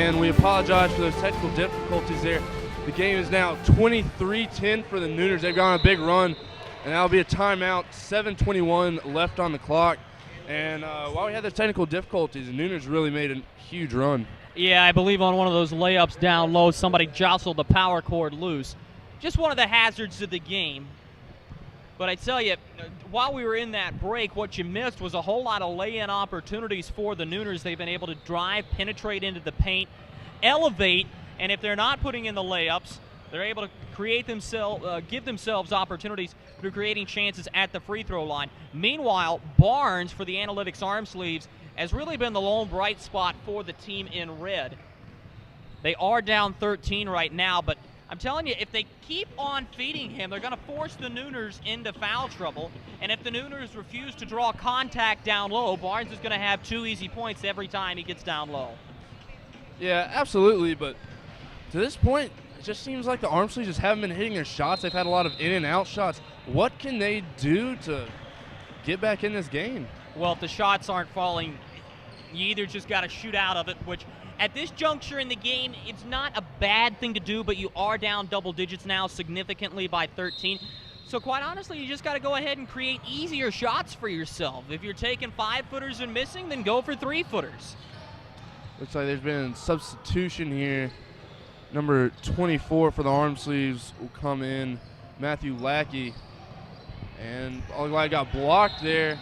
and we apologize for those technical difficulties there. The game is now 23-10 for the Nooners. They've gone on a big run, and that'll be a timeout. 7:21 left on the clock. And while we had the technical difficulties, the Nooners really made a huge run. Yeah, I believe on one of those layups down low, somebody jostled the power cord loose. Just one of the hazards of the game. But I tell you, while we were in that break, what you missed was a whole lot of lay-in opportunities for the Nooners. They've been able to drive, penetrate into the paint, elevate, and if they're not putting in the layups, they're able to create themselves, give themselves opportunities through creating chances at the free throw line. Meanwhile, Barnes for the Analytics Armsleeves has really been the lone bright spot for the team in red. They are down 13 right now, but I'm telling you, if they keep on feeding him, they're going to force the Nooners into foul trouble. And if the Nooners refuse to draw contact down low, Barnes is going to have 2 easy points every time he gets down low. Yeah, absolutely. But to this point, it just seems like the Armsleeves just haven't been hitting their shots. They've had a lot of in and out shots. What can they do to get back in this game? Well, if the shots aren't falling, you either just got to shoot out of it, which at this juncture in the game, it's not a bad thing to do, but you are down double digits now significantly by 13. So quite honestly, you just got to go ahead and create easier shots for yourself. If you're taking 5-footers and missing, then go for 3-footers. Looks like there's been a substitution here. Number 24 for the Armsleeves will come in, Matthew Lackey. And Olglai got blocked there.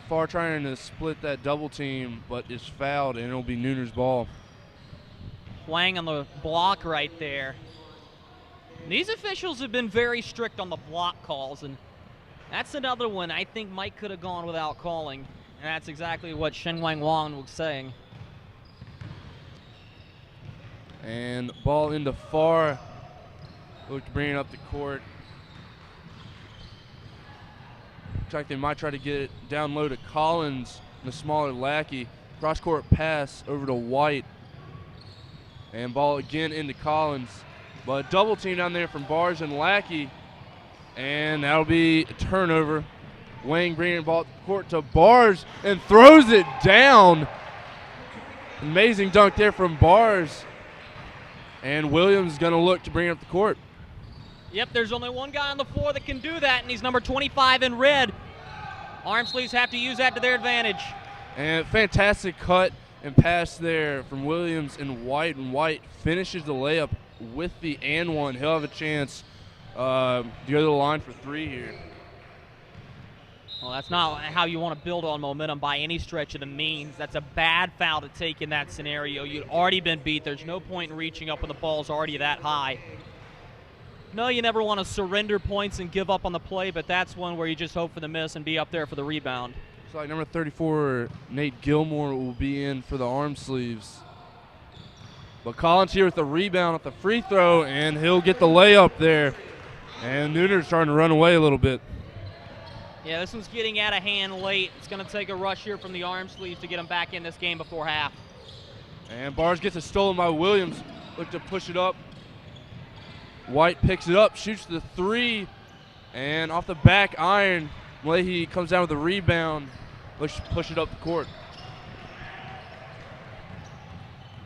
Far trying to split that double team, but is fouled, and it'll be Nooners' ball. Playing on the block right there. These officials have been very strict on the block calls, and that's another one I think Mike could have gone without calling, and that's exactly what Shen Wang Wang was saying. And ball into far. Look to bring it up the court. Looks like they might try to get it down low to Collins, the smaller Lackey. Cross-court pass over to White. And ball again into Collins. But double team down there from Bars and Lackey. And that'll be a turnover. Wang bringing the ball up the court to Bars and throws it down. Amazing dunk there from Bars. And Williams is going to look to bring it up the court. Yep, there's only one guy on the floor that can do that, and he's number 25 in red. Armsleeves have to use that to their advantage. And fantastic cut and pass there from Williams and White finishes the layup with the and one. He'll have a chance to go to the line for 3 here. Well, that's not how you want to build on momentum by any stretch of the means. That's a bad foul to take in that scenario. You'd already been beat. There's no point in reaching up when the ball's already that high. No, you never want to surrender points and give up on the play, but that's one where you just hope for the miss and be up there for the rebound. Looks like number 34, Nate Gilmore, will be in for the Armsleeves. But Collins here with the rebound at the free throw, and he'll get the layup there. And Nooner's starting to run away a little bit. Yeah, this one's getting out of hand late. It's going to take a rush here from the Armsleeves to get them back in this game before half. And Barnes gets it stolen by Williams. Look to push it up. White picks it up, shoots the 3, and off the back iron, Leahy comes down with the rebound. Looks to push it up the court.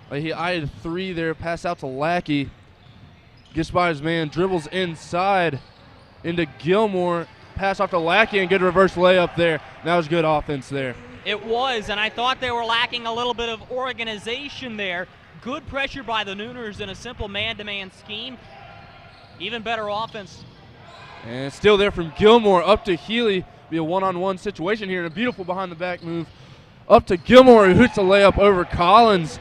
Leahy eyed a 3 there, pass out to Lackey. Gets by his man, dribbles inside into Gilmore. Pass off to Lackey and good reverse layup there. That was good offense there. It was, and I thought they were lacking a little bit of organization there. Good pressure by the Nooners in a simple man-to-man scheme. Even better offense. And still there from Gilmore up to Healy. Be a one-on-one situation here and a beautiful behind-the-back move. Up to Gilmore, who hits the layup over Collins.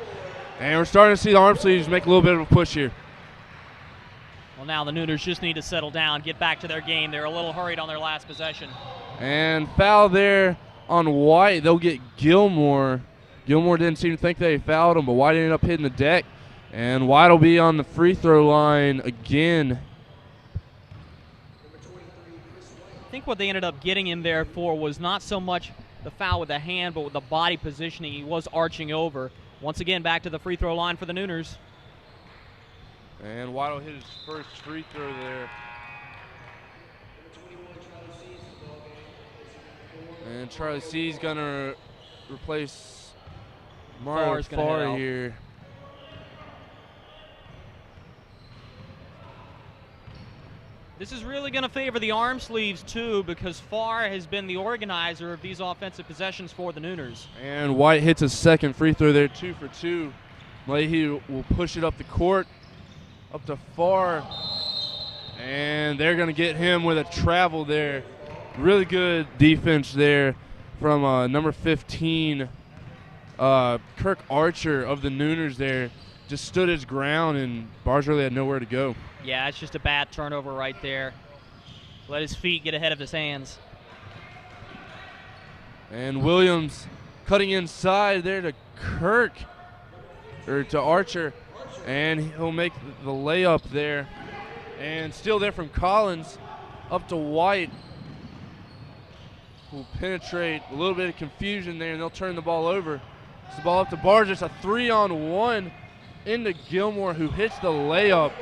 And we're starting to see the Armsleeves make a little bit of a push here. Well, now the Nooners just need to settle down, get back to their game. They're a little hurried on their last possession. And foul there on White. They'll get Gilmore. Gilmore didn't seem to think they fouled him, but White ended up hitting the deck. And White will be on the free throw line again. I think what they ended up getting him there for was not so much the foul with the hand, but with the body positioning. He was arching over. Once again, back to the free throw line for the Nooners. And White will hit his first free throw there. And Charlie C's going to replace Mario Farr here. This is really going to favor the Armsleeves, too, because Farr has been the organizer of these offensive possessions for the Nooners. And White hits a second free throw there, 2 for 2. Leahy will push it up the court, up to Farr. And they're going to get him with a travel there. Really good defense there from number 15, Kirk Archer of the Nooners there. Just stood his ground, and Bars really had nowhere to go. Yeah, it's just a bad turnover right there. Let his feet get ahead of his hands. And Williams cutting inside there to to Archer, and he'll make the layup there. And still there from Collins, up to White, who will penetrate. A little bit of confusion there, and they'll turn the ball over. It's the ball up to Barr, just a 3-on-1 into Gilmore, who hits the layup.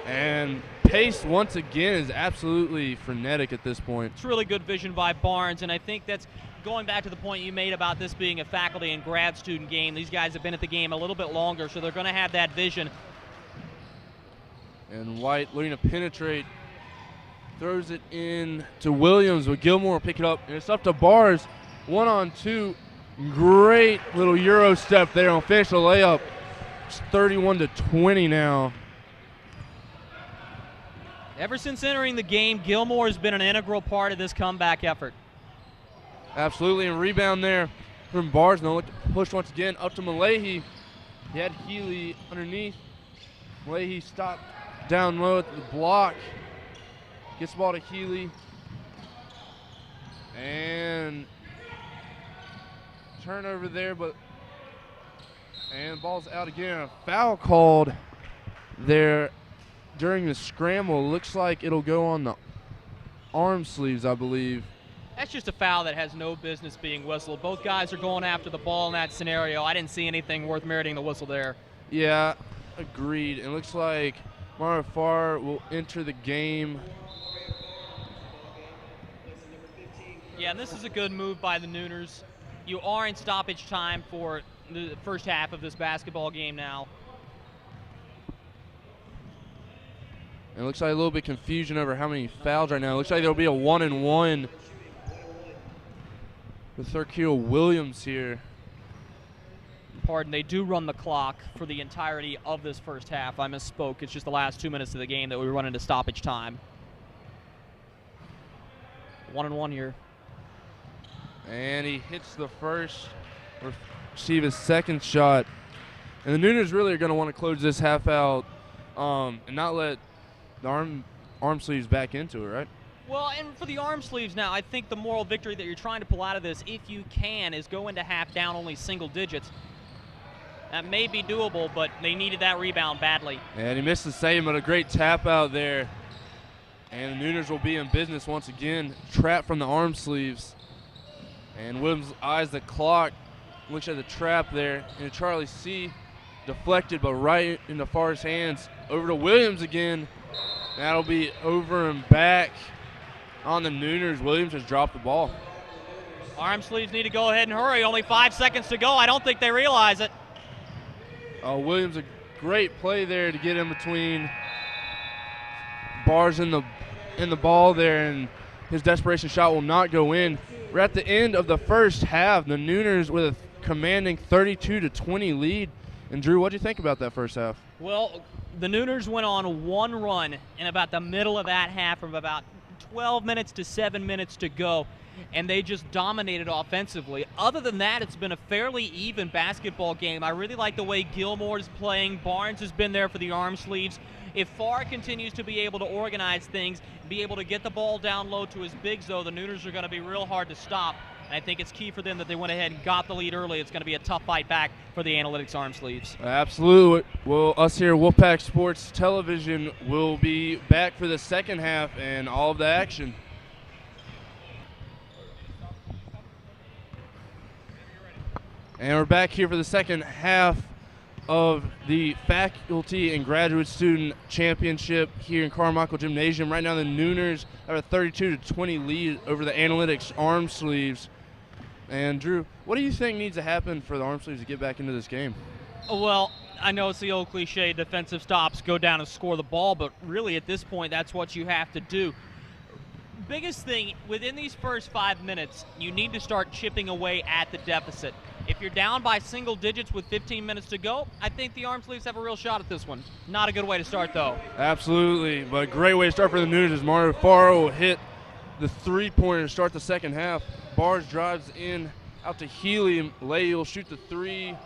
And pace, once again, is absolutely frenetic at this point. It's really good vision by Barnes, and I think that's going back to the point you made about this being a faculty and grad student game. These guys have been at the game a little bit longer, so they're going to have that vision. And White looking to penetrate. Throws it in to Williams, but Gilmore will pick it up. And it's up to Bars. 1-on-2. Great little Euro step there on finish the layup. It's 31-20 now. Ever since entering the game, Gilmore has been an integral part of this comeback effort. Absolutely, and rebound there from Bars. Now look to push once again up to Malahi. He had Healy underneath. Malahi stopped down low at the block. Gets the ball to Healy. And turnover there, and ball's out again. A foul called there during the scramble. Looks like it'll go on the Armsleeves, I believe. That's just a foul that has no business being whistled. Both guys are going after the ball in that scenario. I didn't see anything worth meriting the whistle there. Yeah, agreed. It looks like Mario Farr will enter the game. Yeah, and this is a good move by the Nooners. You are in stoppage time for the first half of this basketball game now. It looks like a little bit confusion over how many fouls right now. It looks like there'll be a 1-and-1 with Thurkill Williams here. Pardon, they do run the clock for the entirety of this first half. I misspoke. It's just the last 2 minutes of the game that we run into stoppage time. 1-and-1 here. And he hits the first, receive his second shot. And the Nooners really are going to want to close this half out and not let the Armsleeves back into it, right? Well, and for the Armsleeves now, I think the moral victory that you're trying to pull out of this, if you can, is go into half down only single digits. That may be doable, but they needed that rebound badly. And he missed the save, but a great tap out there. And the Nooners will be in business once again. Trap from the Armsleeves. And Williams eyes the clock, looks at the trap there. And Charlie C. deflected, but right into Farr's hands. Over to Williams again. That'll be over and back on the Nooners. Williams has dropped the ball. Armsleeves need to go ahead and hurry. Only 5 seconds to go. I don't think they realize it. Williams, a great play there to get in between Bars in the ball there, and his desperation shot will not go in. We're at the end of the first half. The Nooners with a commanding 32-20 lead. And Drew, what do you think about that first half? Well, the Nooners went on one run in about the middle of that half from about 12 minutes to 7 minutes to go, and they just dominated offensively. Other than that, it's been a fairly even basketball game. I really like the way Gilmore's playing. Barnes has been there for the Armsleeves. If Farr continues to be able to organize things, be able to get the ball down low to his bigs, though, the Nooners are going to be real hard to stop. And I think it's key for them that they went ahead and got the lead early. It's going to be a tough fight back for the Analytics Armsleeves. Absolutely. Well, us here at Wolfpack Sports Television will be back for the second half and all of the action. And we're back here for the second half of the Faculty and Graduate Student Championship here in Carmichael Gymnasium. Right now the Nooners have a 32-20 lead over the Analytics Armsleeves. And Drew, what do you think needs to happen for the Armsleeves to get back into this game? Well, I know it's the old cliche, defensive stops, go down and score the ball, but really at this point, that's what you have to do. Biggest thing, within these first 5 minutes, you need to start chipping away at the deficit. If you're down by single digits with 15 minutes to go, I think the Armsleeves have a real shot at this one. Not a good way to start, though. Absolutely, but a great way to start for the Nooners as Mario Faro will hit the three-pointer to start the second half. Bars drives in out to Healy, and Leahy will shoot the three.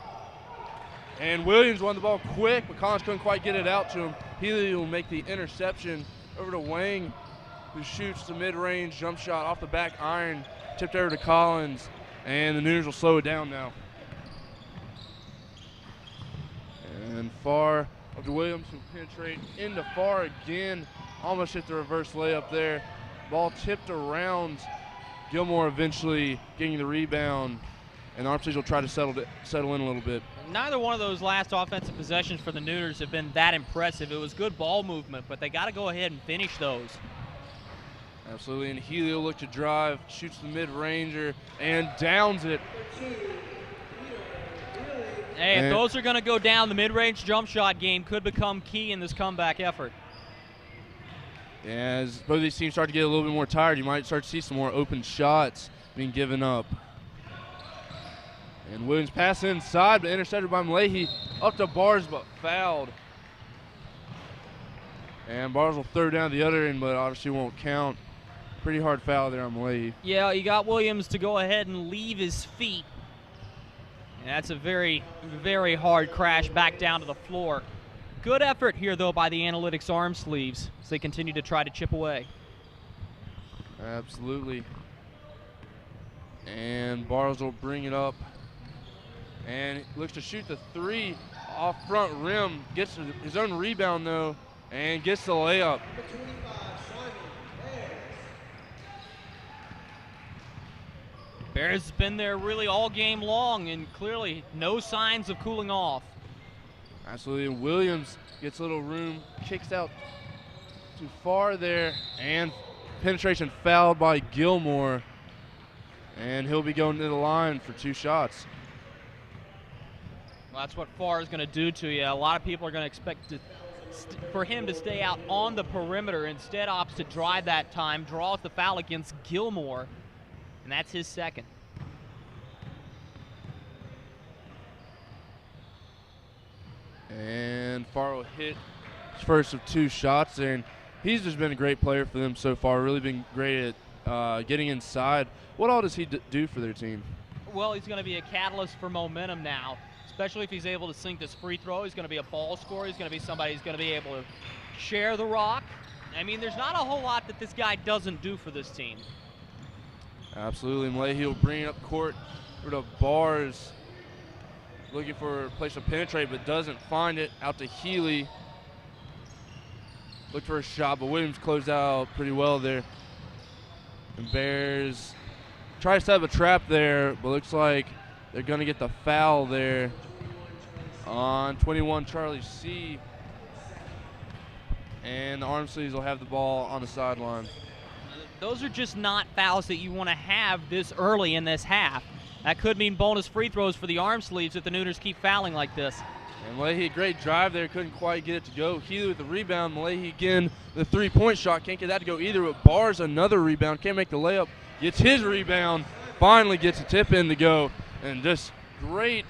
And Williams won the ball quick, but Collins couldn't quite get it out to him. Healy will make the interception over to Wang, who shoots the mid-range jump shot off the back iron, tipped over to Collins, and the Nooners will slow it down now. And Farr up to Williams, who penetrate into Farr again, almost hit the reverse layup there. Ball tipped around. Gilmore eventually getting the rebound, and the Armsleeves will try to settle in a little bit. Neither one of those last offensive possessions for the Nooners have been that impressive. It was good ball movement, but they got to go ahead and finish those. Absolutely, and Healy will look to drive, shoots the mid-ranger, and downs it. Hey, if those are going to go down, the mid-range jump shot game could become key in this comeback effort. As both of these teams start to get a little bit more tired, you might start to see some more open shots being given up. And Williams pass inside, but intercepted by Leahy. Up to Bars, but fouled. And Bars will throw down the other end, but obviously won't count. Pretty hard foul there on Leahy. Yeah, you got Williams to go ahead and leave his feet. And that's a very, very hard crash back down to the floor. Good effort here, though, by the Analytics Armsleeves as they continue to try to chip away. Absolutely. And Bars will bring it up. And looks to shoot the three off front rim. Gets his own rebound, though, and gets the layup. Bears has been there really all game long, and clearly no signs of cooling off. Absolutely. Williams gets a little room, kicks out too far there, and penetration fouled by Gilmore. And he'll be going to the line for two shots. Well, that's what Farr is going to do to you. A lot of people are going to expect for him to stay out on the perimeter. Instead, opts to drive that time, draws the foul against Gilmore, and that's his second. And Farr will hit his first of two shots there, and he's just been a great player for them so far, really been great at getting inside. What all does he do for their team? Well, he's going to be a catalyst for momentum now, especially if he's able to sink this free throw. He's going to be a ball scorer. He's going to be somebody who's going to be able to share the rock. I mean, there's not a whole lot that this guy doesn't do for this team. Absolutely. Leahy will bring it up court for the Bars. Looking for a place to penetrate, but doesn't find it. Out to Healy. Look for a shot, but Williams closed out pretty well there. And Bears try to set up a trap there, but looks like they're going to get the foul there on 21 Charlie C. And the Armsleeves will have the ball on the sideline. Those are just not fouls that you want to have this early in this half. That could mean bonus free throws for the Armsleeves if the Nooners keep fouling like this. And Leahy, great drive there, couldn't quite get it to go. Healy with the rebound. Leahy again, the three-point shot, can't get that to go either. But Bars, another rebound, can't make the layup. Gets his rebound, finally gets a tip in to go. And just great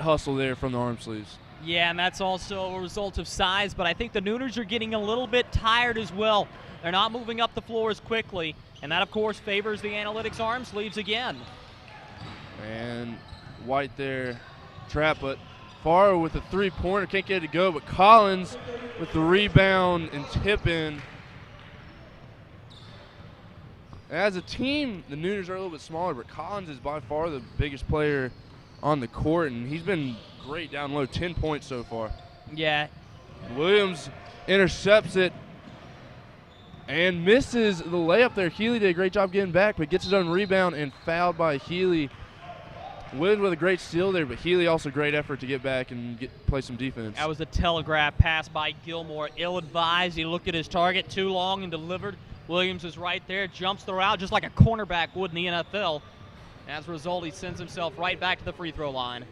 hustle there from the Armsleeves. Yeah, and that's also a result of size, but I think the Nooners are getting a little bit tired as well. They're not moving up the floor as quickly, and that, of course, favors the Analytics Armsleeves again. And White there, trap, but Farr with a three-pointer, can't get it to go, but Collins with the rebound and tip in. As a team, the Nooners are a little bit smaller, but Collins is by far the biggest player on the court, and he's been great down low, 10 points so far. Yeah. Williams intercepts it and misses the layup there. Healy did a great job getting back, but gets his own rebound and fouled by Healy. Williams with a great steal there, but Healy also great effort to get back and play some defense. That was a telegraph pass by Gilmore. Ill-advised. He looked at his target too long and delivered. Williams is right there, jumps the route just like a cornerback would in the NFL. As a result, he sends himself right back to the free throw line.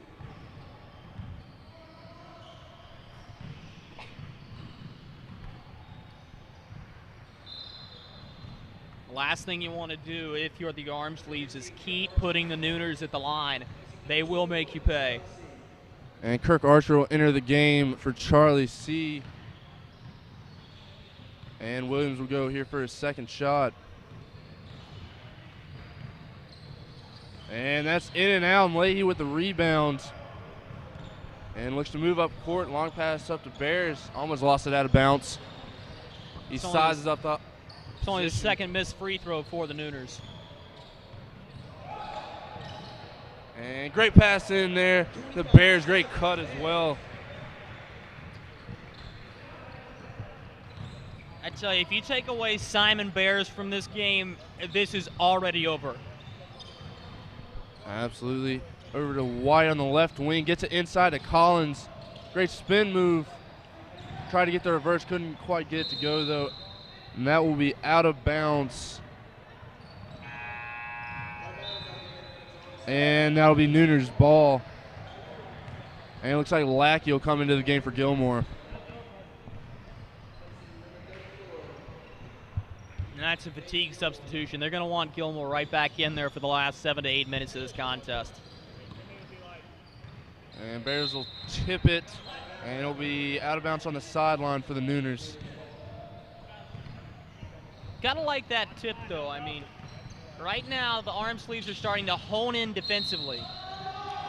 Last thing you want to do if you're the Armsleeves is keep putting the Nooners at the line. They will make you pay. And Kirk Archer will enter the game for Charlie C. And Williams will go here for his second shot. And that's in and out. Leahy with the rebound. And looks to move up court. Long pass up to Bears. Almost lost it out of bounds. He sizes up the It's only the second missed free throw for the Nooners. And great pass in there. The Bears, great cut as well. I tell you, if you take away Simon Bears from this game, this is already over. Absolutely. Over to White on the left wing. Gets it inside to Collins. Great spin move. Tried to get the reverse. Couldn't quite get it to go, though. And that will be out of bounds. And that'll be Nooner's ball. And it looks like Lackey will come into the game for Gilmore. And that's a fatigue substitution. They're going to want Gilmore right back in there for the last 7 to 8 minutes of this contest. And Bears will tip it, and it'll be out of bounds on the sideline for the Nooners. Gotta like that tip, though. I mean, right now the Armsleeves are starting to hone in defensively.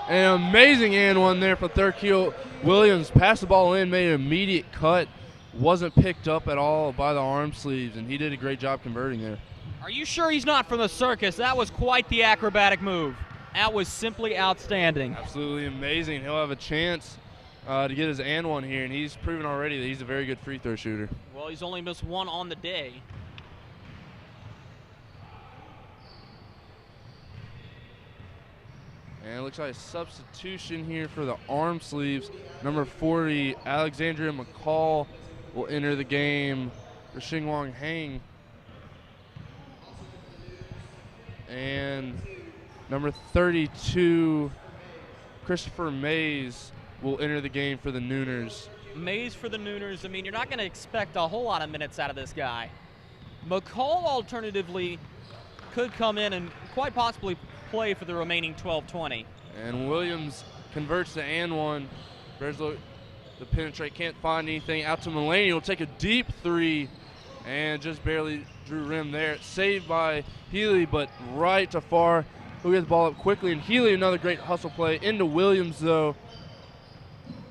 An amazing and one there for Thurkill Williams. Passed the ball in, made an immediate cut. Wasn't picked up at all by the Armsleeves, and he did a great job converting there. Are you sure he's not from the circus? That was quite the acrobatic move. That was simply outstanding. Absolutely amazing. He'll have a chance to get his and one here, and he's proven already that he's a very good free throw shooter. Well, he's only missed one on the day. And it looks like a substitution here for the Armsleeves. Number 40, Alexandria McCall, will enter the game for Xinguang Hang. And number 32, Christopher Mays, will enter the game for the Nooners. Mays for the Nooners. I mean, you're not going to expect a whole lot of minutes out of this guy. McCall, alternatively, could come in and quite possibly play for the remaining 12-20. And Williams converts to and one. Bears look to penetrate, can't find anything. Out to Mulaney, will take a deep three and just barely drew rim there. Saved by Healy, but right to far. He'll get the ball up quickly, and Healy, another great hustle play into Williams, though.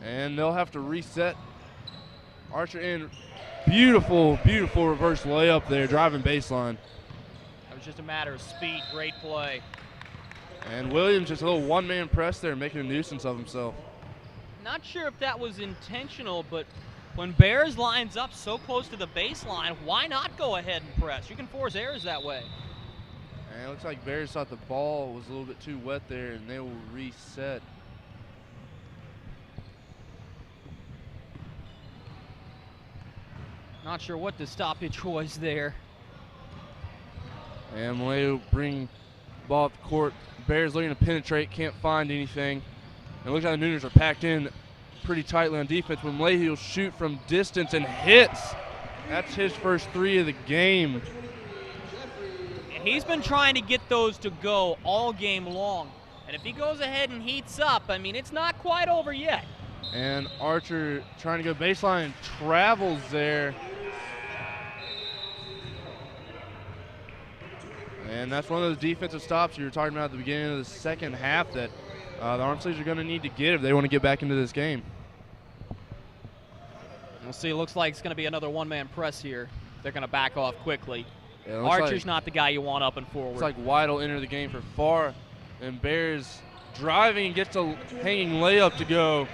And they'll have to reset. Archer in. Beautiful, beautiful reverse layup there, driving baseline. It was just a matter of speed. Great play. And Williams just a little one-man press there, making a nuisance of himself. Not sure if that was intentional, but when Bears lines up so close to the baseline, why not go ahead and press? You can force errors that way. And it looks like Bears thought the ball was a little bit too wet there, and they will reset. Not sure what the stoppage was there. And Malay will bring the ball up the court. Bears looking to penetrate, can't find anything. And it looks like the Nooners are packed in pretty tightly on defense. When Leahy will shoot from distance and hits. That's his first three of the game. He's been trying to get those to go all game long. And if he goes ahead and heats up, I mean, it's not quite over yet. And Archer trying to go baseline and travels there. And that's one of those defensive stops you were talking about at the beginning of the second half that the Armsleeves are going to need to get if they want to get back into this game. We'll see. It looks like it's going to be another one-man press here. They're going to back off quickly. Yeah, Archer's not the guy you want up and forward. It's like White will enter the game for Farr. And Bears driving and gets a hanging layup to go.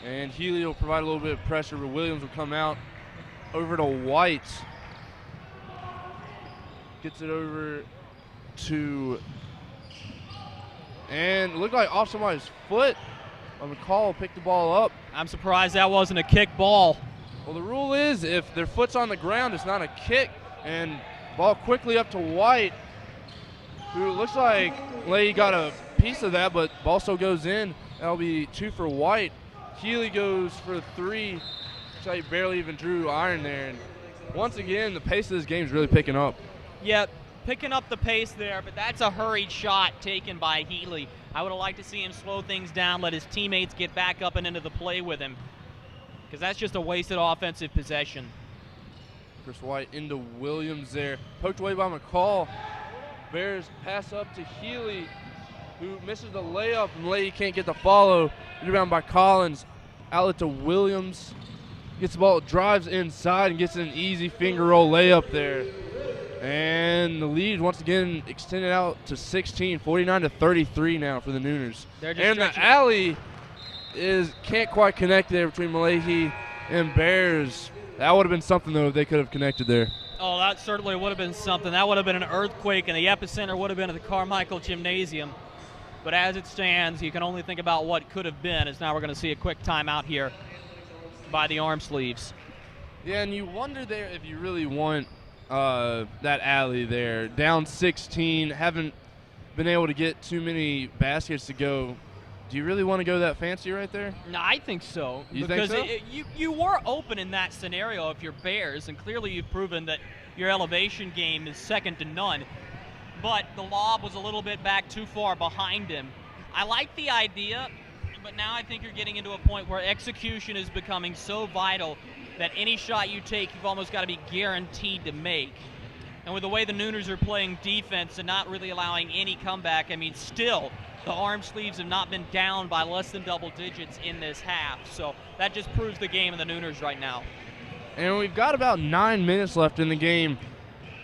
And Healy will provide a little bit of pressure, but Williams will come out over to White. Gets it over to, and it looked like off somebody's foot. McCall picked the ball up. I'm surprised that wasn't a kick ball. Well, the rule is if their foot's on the ground, it's not a kick. And ball quickly up to White, who looks like Leahy got a piece of that, but ball still goes in. That'll be two for White. Healy goes for three. Looks like he barely even drew iron there. And once again, the pace of this game is really picking up. Yeah, picking up the pace there, but that's a hurried shot taken by Healy. I would have liked to see him slow things down, let his teammates get back up and into the play with him, because that's just a wasted offensive possession. Chris White into Williams there. Poked away by McCall. Bears pass up to Healy, who misses the layup, and Leahy can't get the follow. Rebound by Collins. Outlet to Williams. Gets the ball, drives inside, and gets an easy finger roll layup there. And the lead once again extended out to 16, 49-33 now for the Nooners. And the alley can't quite connect there between Leahy and Bears. That would have been something, though, if they could have connected there. Oh, that certainly would have been something. That would have been an earthquake, and the epicenter would have been at the Carmichael Gymnasium. But as it stands, you can only think about what could have been, as now we're going to see a quick timeout here by the Armsleeves. Yeah, and you wonder there if you really want that alley there. Down 16, haven't been able to get too many baskets to go. Do you really want to go that fancy right there? No, I think so. You think so? You were open in that scenario if you're Bears, and clearly you've proven that your elevation game is second to none. But the lob was a little bit back too far behind him. I like the idea, but now I think you're getting into a point where execution is becoming so vital that any shot you take, you've almost got to be guaranteed to make. And with the way the Nooners are playing defense and not really allowing any comeback, I mean, still, the Armsleeves have not been down by less than double digits in this half. So that just proves the game of the Nooners right now. And we've got about 9 minutes left in the game.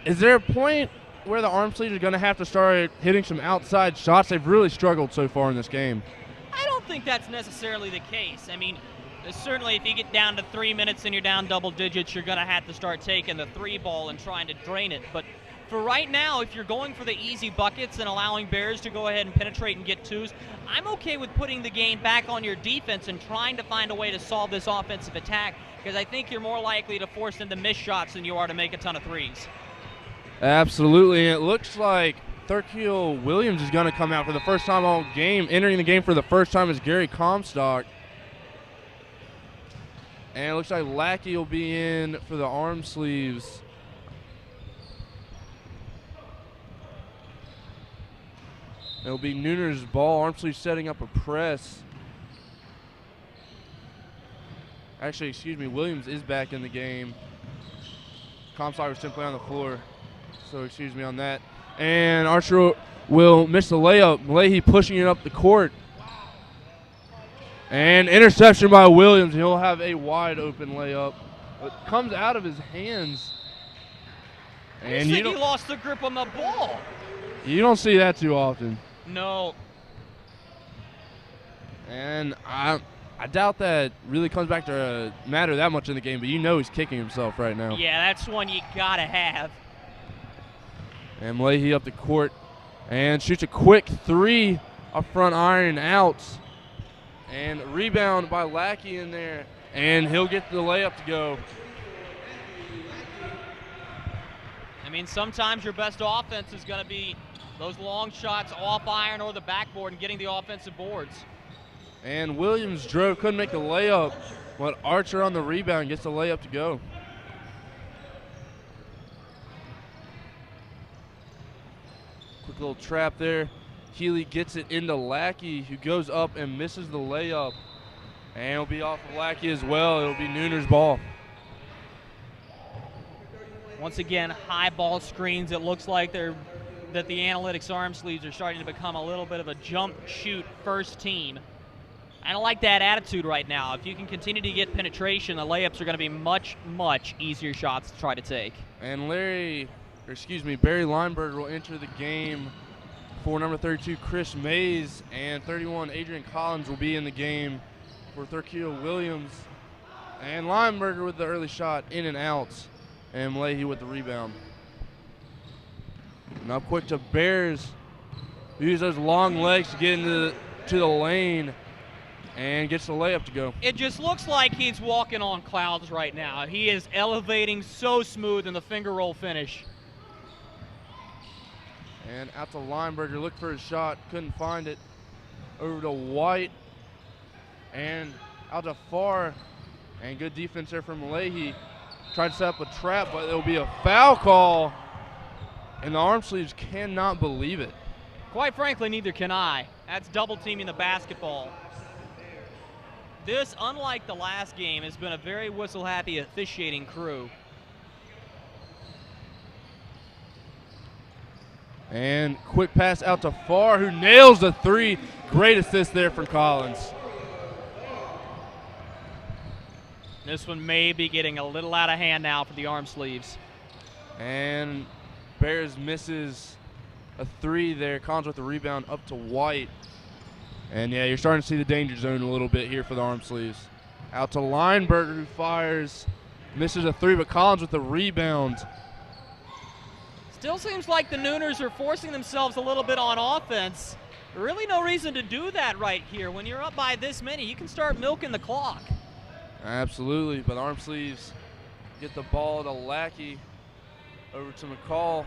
Is there a point where the Armsleeves are going to have to start hitting some outside shots? They've really struggled so far in this game. I don't think that's necessarily the case. I mean, certainly if you get down to 3 minutes and you're down double digits, you're going to have to start taking the three ball and trying to drain it. But for right now, if you're going for the easy buckets and allowing Bears to go ahead and penetrate and get twos, I'm okay with putting the game back on your defense and trying to find a way to solve this offensive attack, because I think you're more likely to force them to miss shots than you are to make a ton of threes. Absolutely. And it looks like Thurkill Williams is going to come out for the first time all game. Entering the game for the first time is Gary Comstock. And it looks like Lackey will be in for the Armsleeves. It'll be Nooners' ball. Armsleeves setting up a press. Actually, excuse me, Williams is back in the game. Comstock was simply on the floor, so excuse me on that. And Archer will miss the layup. Leahy pushing it up the court. And interception by Williams. He'll have a wide open layup. It comes out of his hands. And he lost the grip on the ball. You don't see that too often. No. And I doubt that really comes back to matter that much in the game, but you know he's kicking himself right now. Yeah, that's one you gotta have. And Leahy up the court and shoots a quick three up front iron out. And rebound by Lackey in there, and he'll get the layup to go. I mean, sometimes your best offense is going to be those long shots off iron or the backboard and getting the offensive boards. And Williams drove, couldn't make the layup, but Archer on the rebound gets the layup to go. Quick little trap there. Healy gets it into Lackey, who goes up and misses the layup. And it'll be off of Lackey as well. It'll be Nooners' ball. Once again, high ball screens. It looks like that the Analytics Armsleeves are starting to become a little bit of a jump shoot first team. I don't like that attitude right now. If you can continue to get penetration, the layups are going to be much, much easier shots to try to take. And Barry Lineberger will enter the game for number 32, Chris Mays, and 31, Adrian Collins will be in the game for Thurkill Williams. And Lineberger with the early shot in and out, and Leahy with the rebound. Now quick to Bears, who use those long legs to get into the lane, and gets the layup to go. It just looks like he's walking on clouds right now. He is elevating so smooth in the finger roll finish. And out to Lineberger, looked for his shot, couldn't find it. Over to White, and out to Farr, and good defense there from Leahy. Tried to set up a trap, but there'll be a foul call And the Armsleeves cannot believe it. Quite frankly, neither can I. That's double teaming the basketball. This, unlike the last game, has been a very whistle-happy officiating crew. And quick pass out to Farr, who nails the three. Great assist there from Collins. This one may be getting a little out of hand now for the Armsleeves. And Bears misses a three there. Collins with the rebound up to White. And yeah, you're starting to see the danger zone a little bit here for the Armsleeves. Out to Lineberger, who fires. Misses a three, but Collins with the rebound. Still seems like the Nooners are forcing themselves a little bit on offense. Really no reason to do that right here. When you're up by this many, you can start milking the clock. Absolutely, but the Armsleeves get the ball to Lackey. Over to McCall.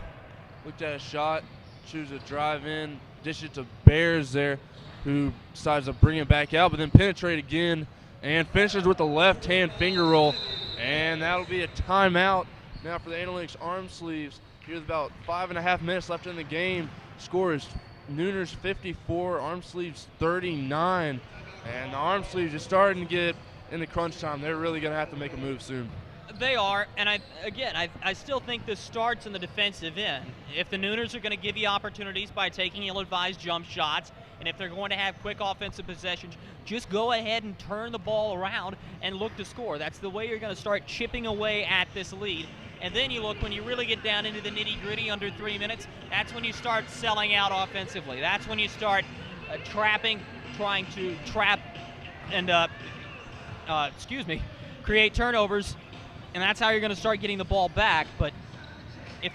Looked at a shot, chooses to drive in, dish it to Bears there, who decides to bring it back out, but then penetrate again and finishes with the left-hand finger roll. And that'll be a timeout now for the Analytics Armsleeves. Here's about 5.5 minutes left in the game. Score is Nooners 54, Armsleeves 39. And the Armsleeves are starting to get in the crunch time. They're really going to have to make a move soon. They are, and I still think this starts in the defensive end. If the Nooners are going to give you opportunities by taking ill-advised jump shots, and if they're going to have quick offensive possessions, just go ahead and turn the ball around and look to score. That's the way you're going to start chipping away at this lead. And then you look, when you really get down into the nitty-gritty under 3 minutes, that's when you start selling out offensively. That's when you start trying to trap and, create turnovers. And that's how you're going to start getting the ball back. But if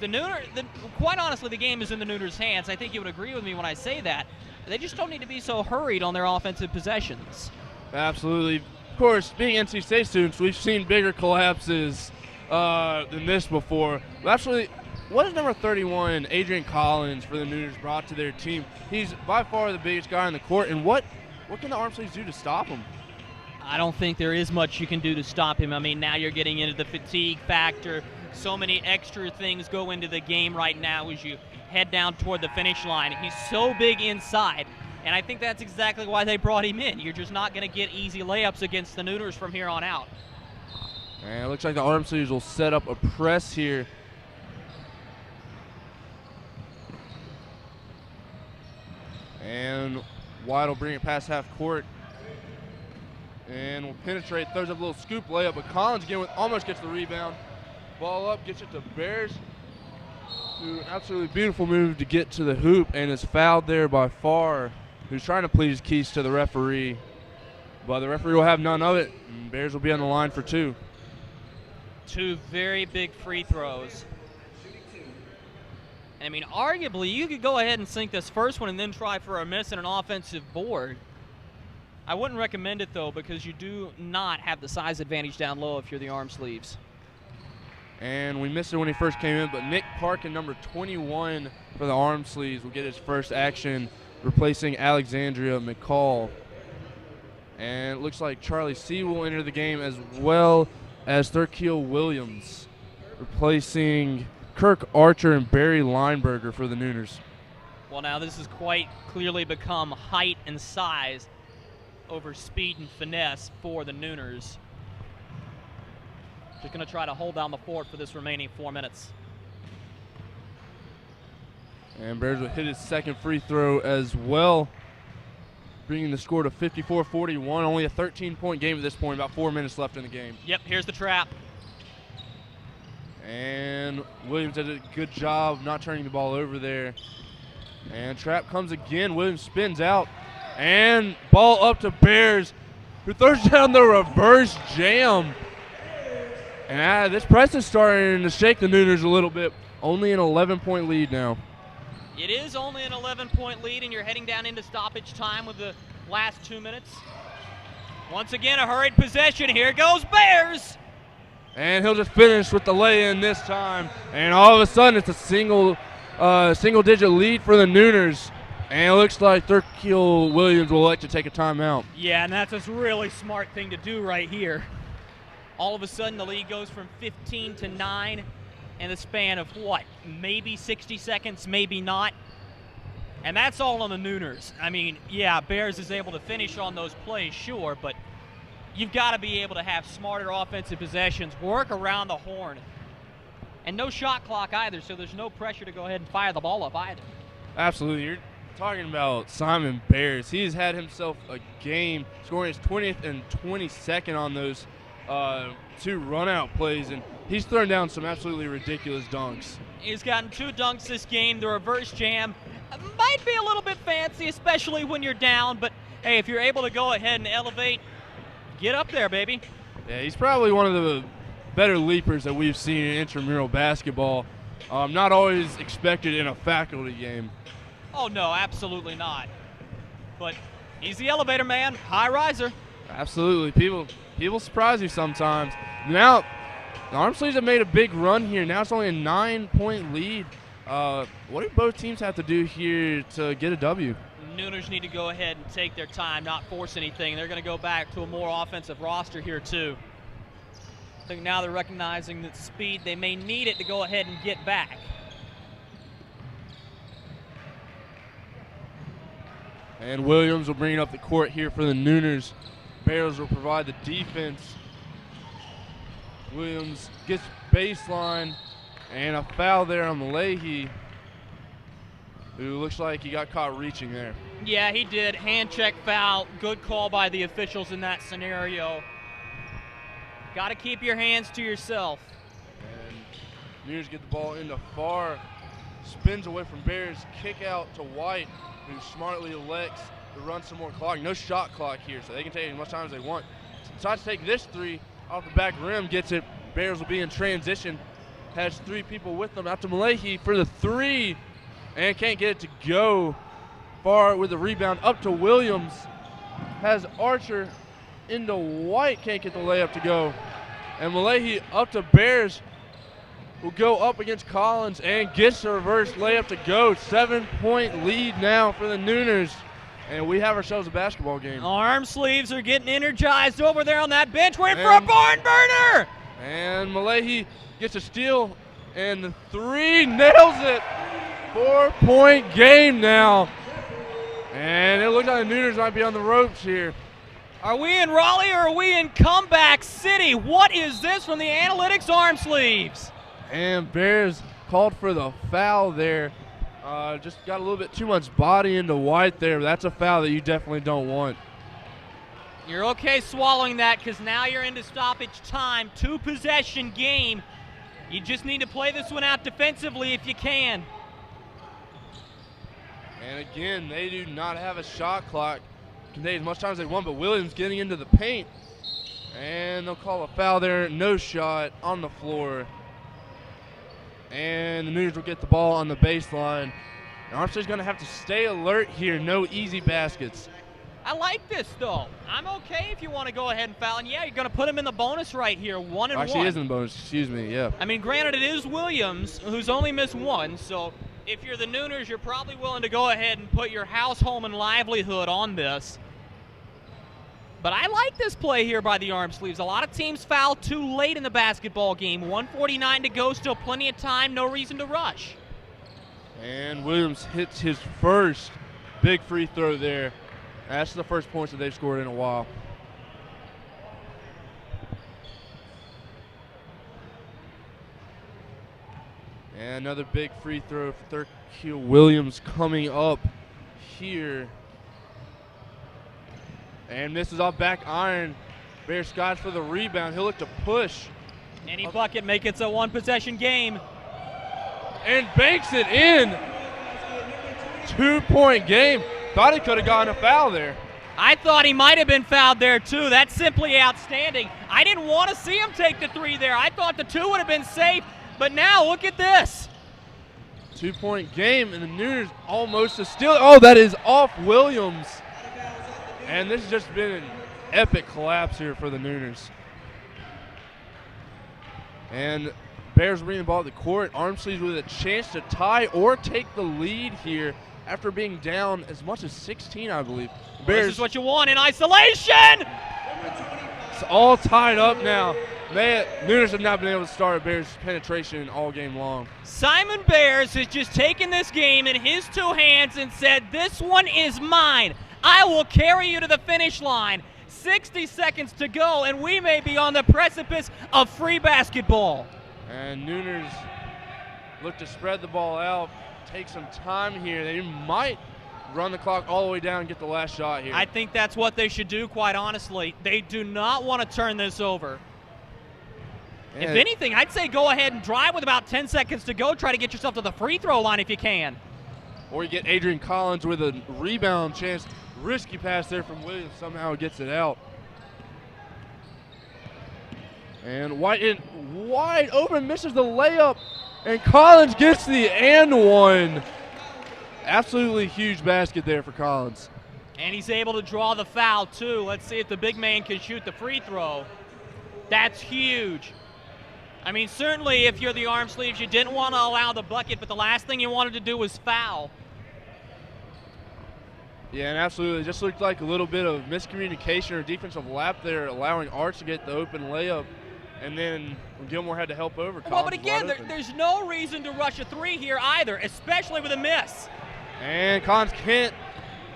quite honestly, the game is in the Nooners' hands. I think you would agree with me when I say that. They just don't need to be so hurried on their offensive possessions. Absolutely. Of course, being NC State students, we've seen bigger collapses than this before. But actually, what is number 31, Adrian Collins, for the Nooners brought to their team? He's by far the biggest guy on the court. And what can the Armsleeves do to stop him? I don't think there is much you can do to stop him. I mean, now you're getting into the fatigue factor. So many extra things go into the game right now as you head down toward the finish line. He's so big inside, and I think that's exactly why they brought him in. You're just not going to get easy layups against the Nooners from here on out. And it looks like the Armsleeves will set up a press here. And White will bring it past half court. And will penetrate, throws up a little scoop layup, but Collins again almost gets the rebound. Ball up, gets it to Bears. Absolutely beautiful move to get to the hoop, and is fouled there by Farr, who's trying to plead his keys to the referee. But the referee will have none of it, and Bears will be on the line for two. Two very big free throws. I mean, arguably, you could go ahead and sink this first one and then try for a miss and an offensive board. I wouldn't recommend it, though, because you do not have the size advantage down low if you're the Armsleeves. And we missed it when he first came in, but Nick Parkin, number 21 for the Armsleeves, will get his first action, replacing Alexandria McCall. And it looks like Charlie C. will enter the game, as well as Thurkiel Williams, replacing Kirk Archer and Barry Lineberger for the Nooners. Well, now this has quite clearly become height and size over speed and finesse for the Nooners. Just going to try to hold down the fort for this remaining 4 minutes. And Bears will hit his second free throw as well, bringing the score to 54-41. Only a 13-point game at this point, about 4 minutes left in the game. Yep, here's the trap. And Williams did a good job not turning the ball over there. And trap comes again. Williams spins out. And ball up to Bears, who throws down the reverse jam. And this press is starting to shake the Nooners a little bit. Only an 11-point lead now. It is only an 11-point lead, and you're heading down into stoppage time with the last 2 minutes. Once again, a hurried possession. Here goes Bears. And he'll just finish with the lay-in this time. And all of a sudden, it's a single-digit lead for the Nooners. And it looks like Thurkiel Williams will like to take a timeout. Yeah, and that's a really smart thing to do right here. All of a sudden, the lead goes from 15 to 9. in the span of what? Maybe 60 seconds, maybe not. And that's all on the Nooners. I mean, yeah, Bears is able to finish on those plays, sure, but you've got to be able to have smarter offensive possessions, work around the horn. And no shot clock either, so there's no pressure to go ahead and fire the ball up either. Absolutely. You're talking about Simon Bears. He's had himself a game, scoring his 20th and 22nd on those 2 run-out plays, and he's thrown down some absolutely ridiculous dunks. He's gotten 2 dunks this game. The reverse jam might be a little bit fancy, especially when you're down, but hey, if you're able to go ahead and elevate, get up there, baby. Yeah, he's probably one of the better leapers that we've seen in intramural basketball. Not always expected in a faculty game. Oh, no, absolutely not. But he's the elevator man, high riser. Absolutely. People surprise you sometimes. Now, the Armsleeves have made a big run here. Now it's only a 9-point lead. What do both teams have to do here to get a W? Nooners need to go ahead and take their time, not force anything. They're going to go back to a more offensive roster here, too. I think now they're recognizing that speed, they may need it to go ahead and get back. And Williams will bring it up the court here for the Nooners. Bears will provide the defense. Williams gets baseline, and a foul there on Malahi, who looks like he got caught reaching there. Yeah, he did. Hand check foul. Good call by the officials in that scenario. Got to keep your hands to yourself. And Nooners get the ball into far. Spins away from Bears. Kick out to White, who smartly elects to run some more clock. No shot clock here, so they can take as much time as they want. Decides to take this 3 off the back rim. Gets it. Bears will be in transition. Has 3 people with them. Out to Malahi for the 3. And can't get it to go. Far with the rebound. Up to Williams. Has Archer into White. Can't get the layup to go. And Malahi up to Bears. Will go up against Collins and gets the reverse layup to go. 7-point lead now for the Nooners. And we have ourselves a basketball game. Armsleeves are getting energized over there on that bench, waiting for a barn burner. And Malahi gets a steal, and the 3 nails it. 4-point game now. And it looks like the Nooners might be on the ropes here. Are we in Raleigh or are we in Comeback City? What is this from the Analytics Armsleeves? And Bears called for the foul there. Just got a little bit too much body into White there. That's a foul that you definitely don't want. You're okay swallowing that because now you're into stoppage time. 2-possession game. You just need to play this one out defensively if you can. And again, they do not have a shot clock. Can take as much time as they want, but Williams getting into the paint. And they'll call a foul there. No shot on the floor. And the Nooners will get the ball on the baseline. Armstead's going to have to stay alert here. No easy baskets. I like this, though. I'm okay if you want to go ahead and foul. And, yeah, you're going to put him in the bonus right here, 1 and 1. Actually, he is in the bonus. Excuse me, yeah. I mean, granted, it is Williams, who's only missed 1. So if you're the Nooners, you're probably willing to go ahead and put your house, home, and livelihood on this. But I like this play here by the Armsleeves. A lot of teams foul too late in the basketball game. 1:49 to go, still plenty of time, no reason to rush. And Williams hits his first big free throw there. That's the first points that they've scored in a while. And another big free throw for Thurkill Williams coming up here. And misses off back iron. Bear Scotch for the rebound. He'll look to push. Any bucket, make it a 1-possession game. And banks it in. 2-point game. Thought he could have gotten a foul there. I thought he might have been fouled there, too. That's simply outstanding. I didn't want to see him take the 3 there. I thought the 2 would have been safe. But now, look at this. 2-point game, and the Nooners almost a steal. Oh, that is off Williams. And this has just been an epic collapse here for the Nooners. And Bears bring the ball to the court. Armsleeves with a chance to tie or take the lead here after being down as much as 16, I believe. Bears, this is what you want in isolation. It's all tied up now. Nooners have not been able to start Bears penetration all game long. Simon Bears has just taken this game in his two hands and said, this one is mine. I will carry you to the finish line. 60 seconds to go, and we may be on the precipice of free basketball. And Nooners look to spread the ball out, take some time here. They might run the clock all the way down and get the last shot here. I think that's what they should do, quite honestly. They do not want to turn this over. If anything, I'd say go ahead and drive with about 10 seconds to go. Try to get yourself to the free throw line if you can. Or you get Adrian Collins with a rebound chance. Risky pass there from Williams. Somehow gets it out. And wide open, misses the layup. And Collins gets the and one. Absolutely huge basket there for Collins. And he's able to draw the foul, too. Let's see if the big man can shoot the free throw. That's huge. I mean, certainly if you're the Armsleeves, you didn't want to allow the bucket, but the last thing you wanted to do was foul. Yeah, and absolutely. It just looked like a little bit of miscommunication or defensive lap there, allowing Arch to get the open layup. And then Gilmore had to help over. Well, but again, there's no reason to rush a three here either, especially with a miss. And Collins can't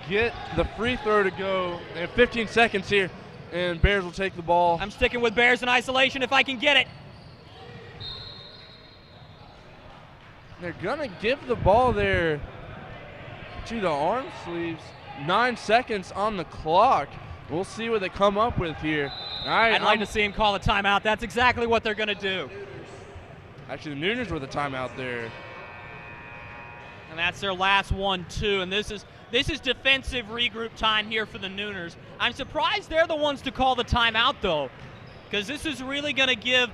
get the free throw to go. And 15 seconds here, and Bears will take the ball. I'm sticking with Bears in isolation if I can get it. They're going to give the ball there to the Armsleeves. 9 seconds on the clock. We'll see what they come up with here. I'd like to see him call a timeout. That's exactly what they're going to do. Actually, the Nooners with a timeout there. And that's their last one, too. And this is defensive regroup time here for the Nooners. I'm surprised they're the ones to call the timeout, though, because this is really going to give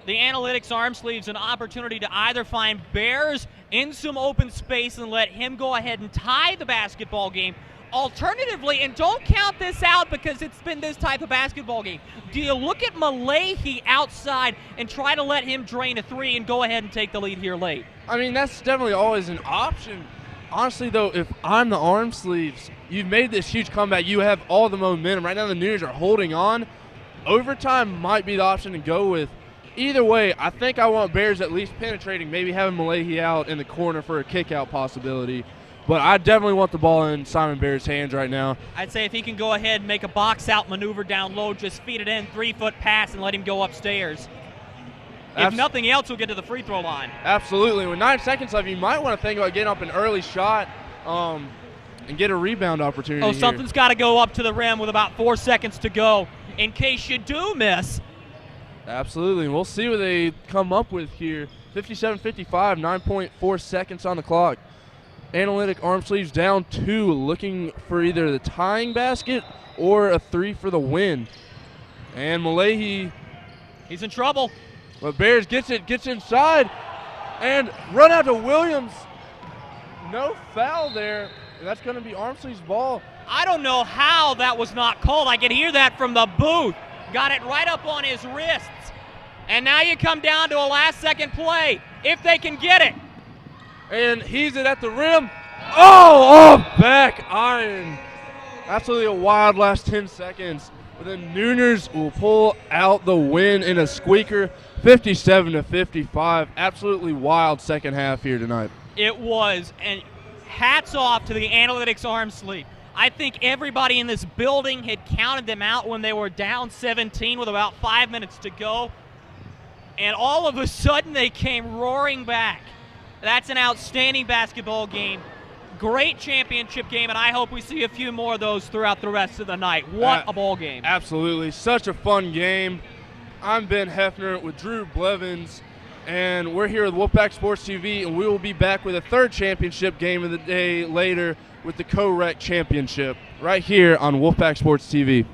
the Analytics Armsleeves an opportunity to either find Bears in some open space and let him go ahead and tie the basketball game. Alternatively, and don't count this out because it's been this type of basketball game, do you look at Malahi outside and try to let him drain a three and go ahead and take the lead here late? I mean, that's definitely always an option. Honestly, though, if I'm the Armsleeves, you've made this huge comeback. You have all the momentum. Right now the Nooners are holding on. Overtime might be the option to go with. Either way, I think I want Bears at least penetrating, maybe having Malahi out in the corner for a kick-out possibility. But I definitely want the ball in Simon Bears' hands right now. I'd say if he can go ahead and make a box-out maneuver down low, just feed it in, 3-foot pass, and let him go upstairs. If nothing else, we'll get to the free throw line. Absolutely. With 9 seconds left, you might want to think about getting up an early shot and get a rebound opportunity. Oh, something's got to go up to the rim with about 4 seconds to go in case you do miss. Absolutely. We'll see what they come up with here. 57-55, 9.4 seconds on the clock. Analytic Armsleeves down 2, looking for either the tying basket or a three for the win. And Malahi, he's in trouble. But Bears gets inside, and run out to Williams. No foul there. And that's going to be Armsleeves' ball. I don't know how that was not called. I could hear that from the booth. Got it right up on his wrists. And now you come down to a last-second play, if they can get it. And he's it at the rim. Oh, back iron. Absolutely a wild last 10 seconds. But the Nooners will pull out the win in a squeaker, 57-55. Absolutely wild second half here tonight. It was, and hats off to the Analytics Armsleeve. I think everybody in this building had counted them out when they were down 17 with about 5 minutes to go. And all of a sudden they came roaring back. That's an outstanding basketball game. Great championship game, and I hope we see a few more of those throughout the rest of the night. What a ball game. Absolutely. Such a fun game. I'm Ben Hefner with Drew Blevins, and we're here with Wolfpack Sports TV, and we will be back with a third championship game of the day later with the Co-Rec Championship right here on Wolfpack Sports TV.